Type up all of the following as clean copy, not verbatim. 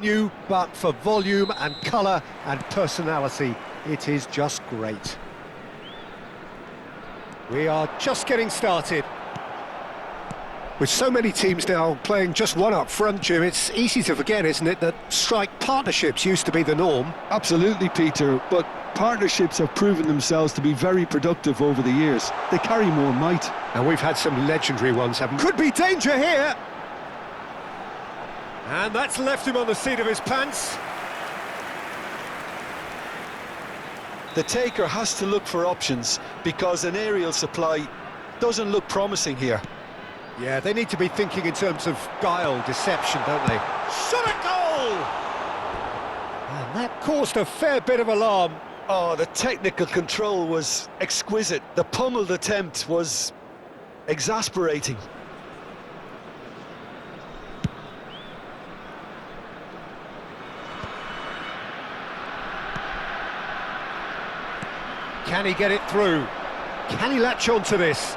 New, but for volume and colour and personality, it is just great. We are just getting started. With so many teams now playing just one up front, Jim, it's easy to forget, isn't it, that strike partnerships used to be the norm. Absolutely, Peter, but partnerships have proven themselves to be very productive over the years. They carry more might. And we've had some legendary ones, haven't we? Could be danger here! And that's left him on the seat of his pants. The taker has to look for options because an aerial supply doesn't look promising here. Yeah, they need to be thinking in terms of guile, deception, don't they? Shot a goal! And that caused a fair bit of alarm. Oh, the technical control was exquisite. The pummeled attempt was exasperating. Can he get it through? Can he latch on to this?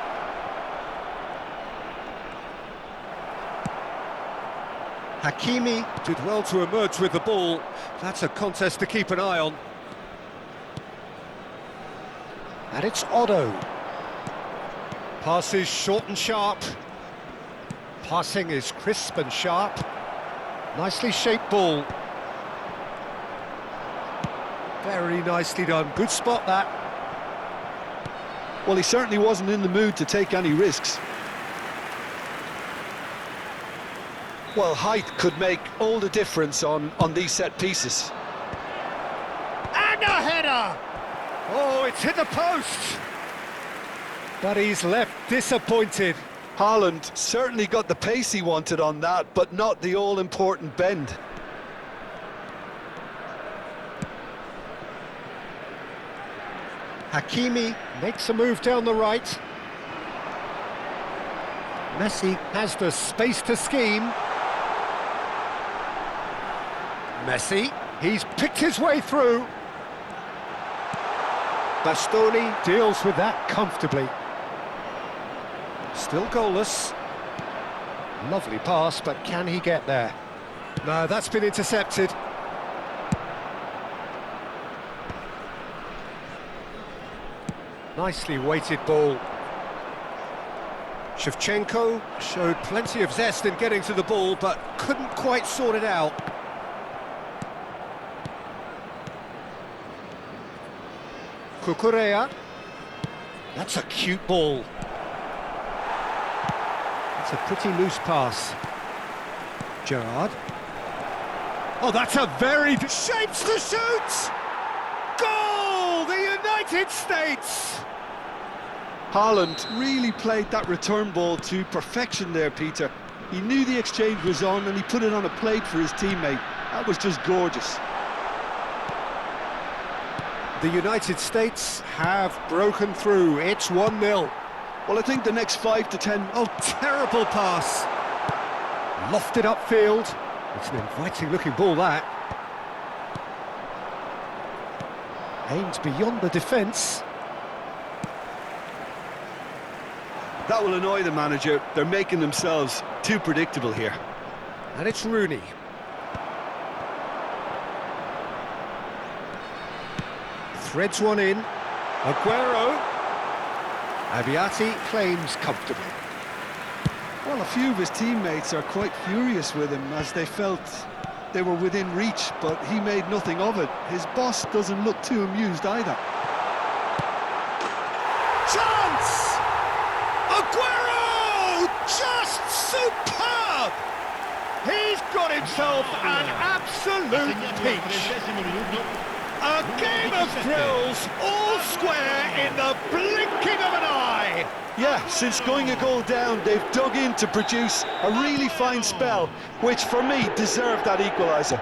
Hakimi did well to emerge with the ball. That's a contest to keep an eye on. And it's Otto. Passes short and sharp. Passing is crisp and sharp. Nicely shaped ball. Very nicely done. Good spot, that. Well, he certainly wasn't in the mood to take any risks. Well, height could make all the difference on these set pieces. And a header! Oh, it's hit the post! But he's left disappointed. Haaland certainly got the pace he wanted on that, but not the all-important bend. Hakimi makes a move down the right. Messi has the space to scheme. Messi, he's picked his way through. Bastoni deals with that comfortably. Still goalless. Lovely pass, but can he get there? No, that's been intercepted. Nicely weighted ball. Shevchenko showed plenty of zest in getting to the ball, but couldn't quite sort it out. Cucurella. That's a cute ball. That's a pretty loose pass. Gerrard. Oh, that's a very... Shapes to shoot! Goal! The United States! Haaland really played that return ball to perfection there, Peter. He knew the exchange was on and he put it on a plate for his teammate. That was just gorgeous. The United States have broken through. It's 1-0. Well, I think the next 5 to 10... Oh, terrible pass. Lofted upfield. It's an inviting-looking ball, that. Aimed beyond the defence. That will annoy the manager. They're making themselves too predictable here. And it's Rooney. Threads one in. Aguero. Abbiati claims comfortably. Well, a few of his teammates are quite furious with him as they felt they were within reach, but he made nothing of it. His boss doesn't look too amused either. Chance! Aguero! Just superb! He's got himself an absolute peach. A game of thrills, all square in the blinking of an eye. Yeah, since going a goal down, they've dug in to produce a really fine spell, which for me deserved that equaliser.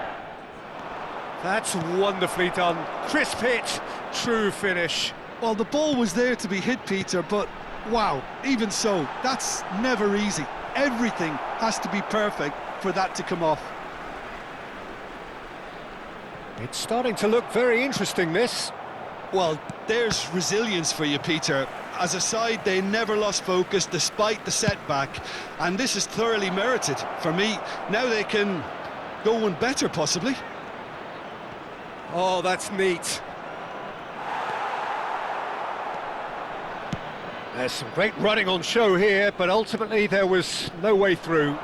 That's wonderfully done. Crisp hit, true finish. Well, the ball was there to be hit, Peter, but wow, even so, that's never easy. Everything has to be perfect for that to come off. It's starting to look very interesting, this. Well, there's resilience for you, Peter. As a side, they never lost focus despite the setback, and this is thoroughly merited. For me, now they can Go one better, possibly. Oh, that's neat. There's some great running on show here, but ultimately there was no way through.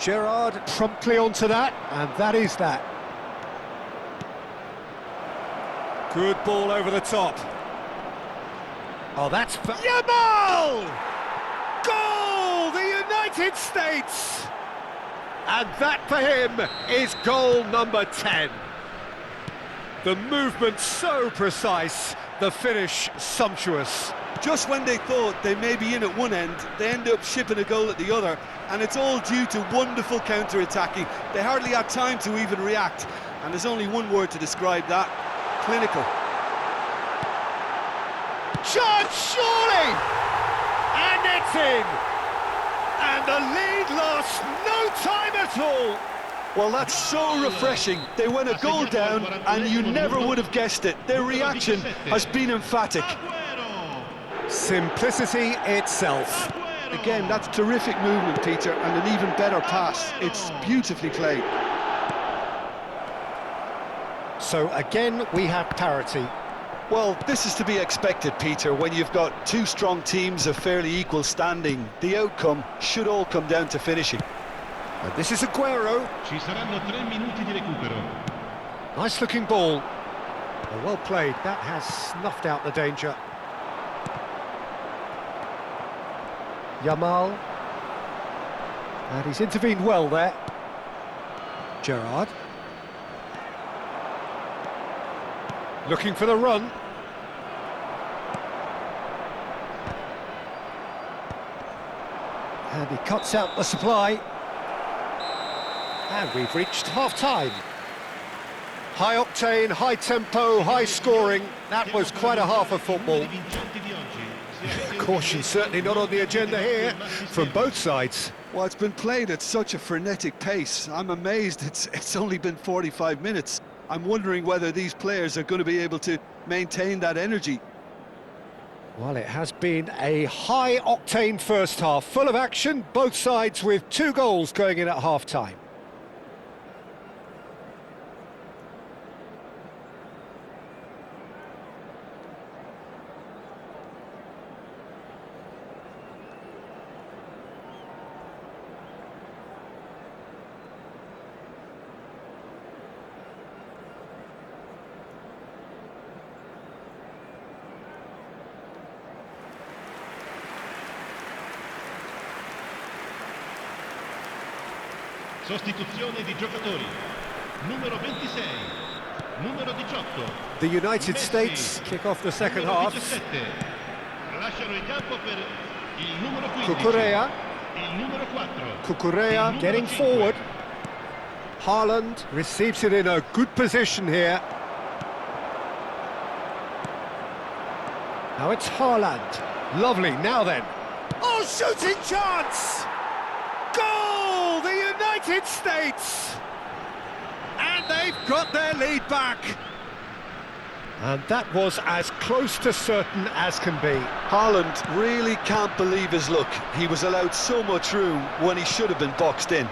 Gerrard promptly onto that, and that is that. Good ball over the top. Oh, that's... Yamal! Goal! The United States! And that for him is goal number 10. The movement so precise, the finish sumptuous. Just when they thought they may be in at one end, they end up shipping a goal at the other, and it's all due to wonderful counter-attacking. They hardly had time to even react, and there's only one word to describe that: clinical. Chance, surely! And it's in! And the lead lost no time at all! Well, that's so refreshing. They went a goal down, and you never would have guessed it. Their reaction has been emphatic. Simplicity itself. Again, that's terrific movement, Peter, and an even better pass. It's beautifully played. So again, we have parity. Well, this is to be expected, Peter, when you've got two strong teams of fairly equal standing. The outcome should all come down to finishing. And this is Aguero. Ci saranno 3 minuti di recupero. Nice looking ball. Well played, that has snuffed out the danger. Yamal. And he's intervened well there. Gerrard. Looking for the run. And he cuts out the supply. And we've reached half-time. High octane, high tempo, high scoring. That was quite a half of football. Caution certainly not on the agenda here from both sides. Well, it's been played at such a frenetic pace. I'm amazed it's only been 45 minutes. I'm wondering whether these players are going to be able to maintain that energy. Well, it has been a high-octane first half, full of action, both sides with 2 goals going in at half-time. Sostituzione di giocatori. Numero 26, numero 18. The United States kick off the second half. 17. Lasciano il campo per il numero 15. Cucurella. Il numero 4. Cucurella getting forward. Haaland receives it in a good position here. Now it's Haaland. Lovely, now then. Oh, shooting chance! Goal! The United States! And they've got their lead back. And that was as close to certain as can be. Haaland really can't believe his luck. He was allowed so much room when he should have been boxed in.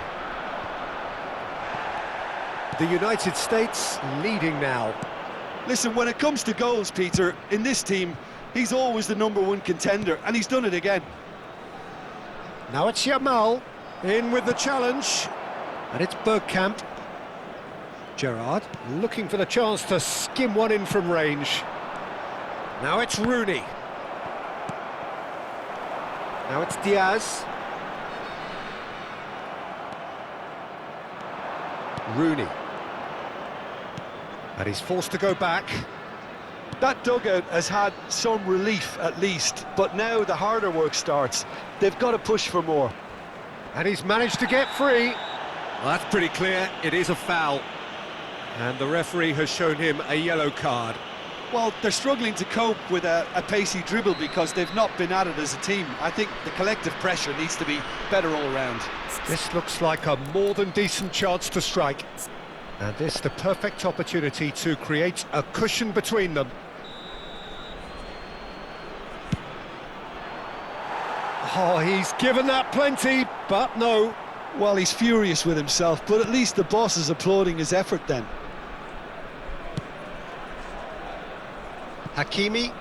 The United States leading now. Listen, when it comes to goals, Peter, in this team, he's always the #1 contender, and he's done it again. Now it's Yamal, in with the challenge, and it's Bergkamp. Gerrard looking for the chance to skim one in from range. Now it's Rooney. Now it's Diaz. Rooney. And he's forced to go back. That dugout has had some relief at least, but now the harder work starts. They've got to push for more. And he's managed to get free. Well, that's pretty clear, it is a foul. And the referee has shown him a yellow card. Well, they're struggling to cope with a pacey dribble because they've not been at it as a team. I think the collective pressure needs to be better all around. This looks like a more than decent chance to strike. And this the perfect opportunity to create a cushion between them. Oh, he's given that plenty, but no. Well, he's furious with himself, but at least the boss is applauding his effort then. Hakimi.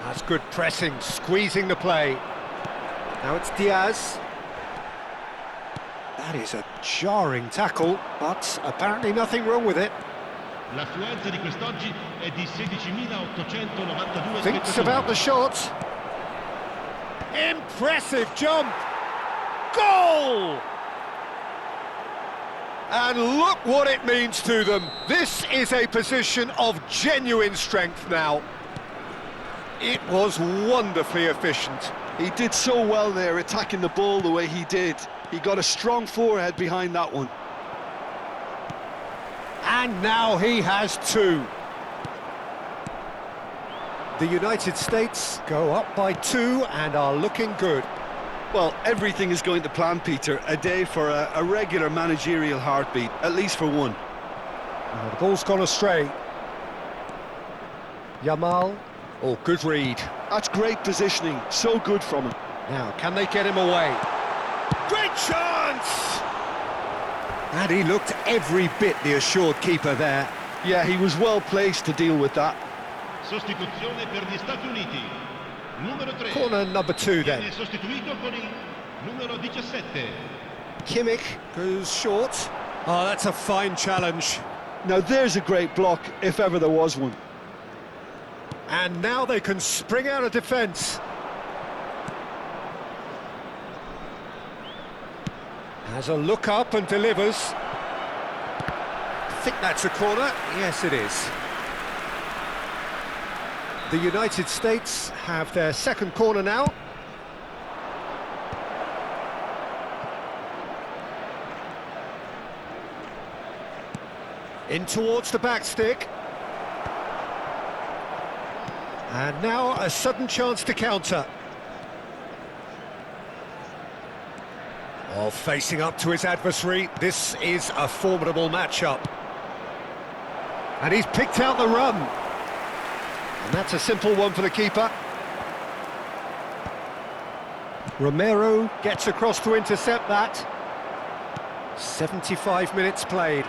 That's good pressing, squeezing the play. Now it's Diaz. That is a jarring tackle, but apparently nothing wrong with it. L'affluenza di quest'oggi è di 16.892 Thinks spettatori. about the shot. Impressive jump. Goal! And look what it means to them. This is a position of genuine strength now. It was wonderfully efficient. He did so well there, attacking the ball the way he did. He got a strong forehead behind that one. And now he has two. The United States go up by 2 and are looking good. Well, everything is going to plan, Peter. A day for a regular managerial heartbeat, at least for one. Oh, the ball's gone astray. Yamal. Oh, good read. That's great positioning, so good from him. Now, can they get him away? Great chance! And he looked every bit the assured keeper there. Yeah, he was well placed to deal with that. Sostituzione per gli Stati Uniti. Numero 3. Corner number 2 then. Viene sostituito con il numero 17. Kimmich goes short. Oh, that's a fine challenge. Now there's a great block, if ever there was one. And now they can spring out of defence. Has a look up and delivers. I think that's a corner. Yes, it is. The United States have their second corner now. In towards the back stick. And now a sudden chance to counter. Oh, facing up to his adversary, this is a formidable matchup. And he's picked out the run. And that's a simple one for the keeper. Romero gets across to intercept that. 75 minutes played.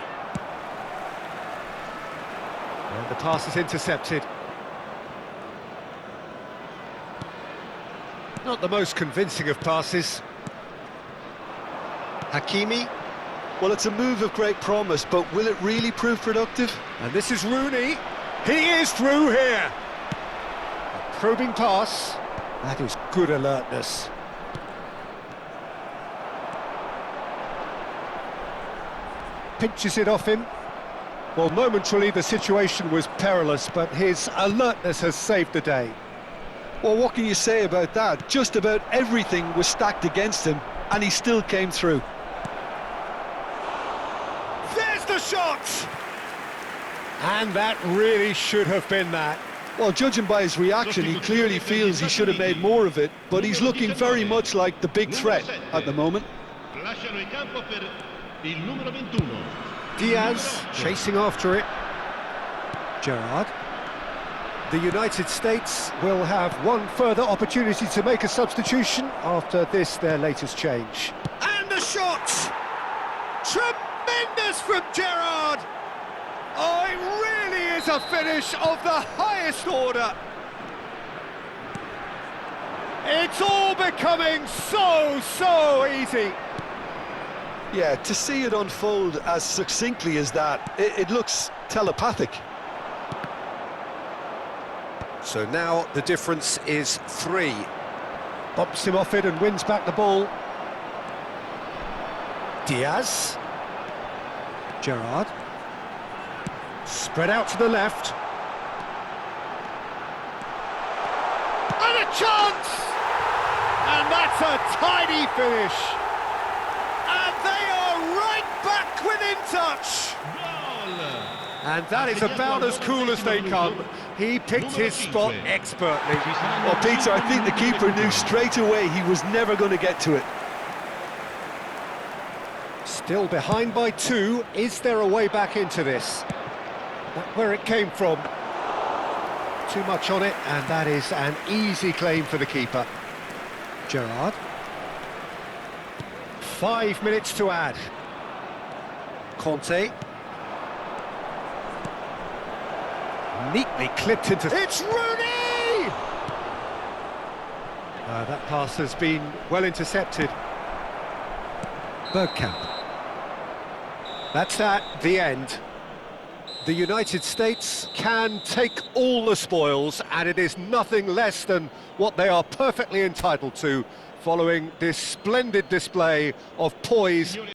And the pass is intercepted. Not the most convincing of passes. Hakimi. Well, it's a move of great promise, but will it really prove productive? And this is Rooney. He is through here. A probing pass. That is good alertness. Pinches it off him. Well, momentarily the situation was perilous, but his alertness has saved the day. Well, what can you say about that? Just about everything was stacked against him, and he still came through. There's the shot! And that really should have been that. Well, judging by his reaction, he clearly feels he should have made more of it, but he's looking very much like the big threat at the moment. Lasciano il campo per il numero 21. Diaz chasing after it. Gerrard. The United States will have one further opportunity to make a substitution after this, their latest change. And the shot! Tremendous from Gerrard! Oh, it really is a finish of the highest order. It's all becoming so easy. Yeah, to see it unfold as succinctly as that, it looks telepathic. So now the difference is 3. Bumps him off it and wins back the ball. Diaz. Gerrard. Spread out to the left. And a chance! And that's a tidy finish. And they are right back within touch. And that is about as cool as they come. He picked his spot expertly. Well, Peter, I think the keeper knew straight away he was never going to get to it. Still behind by 2. Is there a way back into this? That's where it came from. Too much on it, and that is an easy claim for the keeper. Gerrard. 5 minutes to add. Conte. Neatly clipped into... It's Rooney! That pass has been well intercepted. Bergkamp. That's the end. The United States can take all the spoils, and it is nothing less than what they are perfectly entitled to, following this splendid display of poise.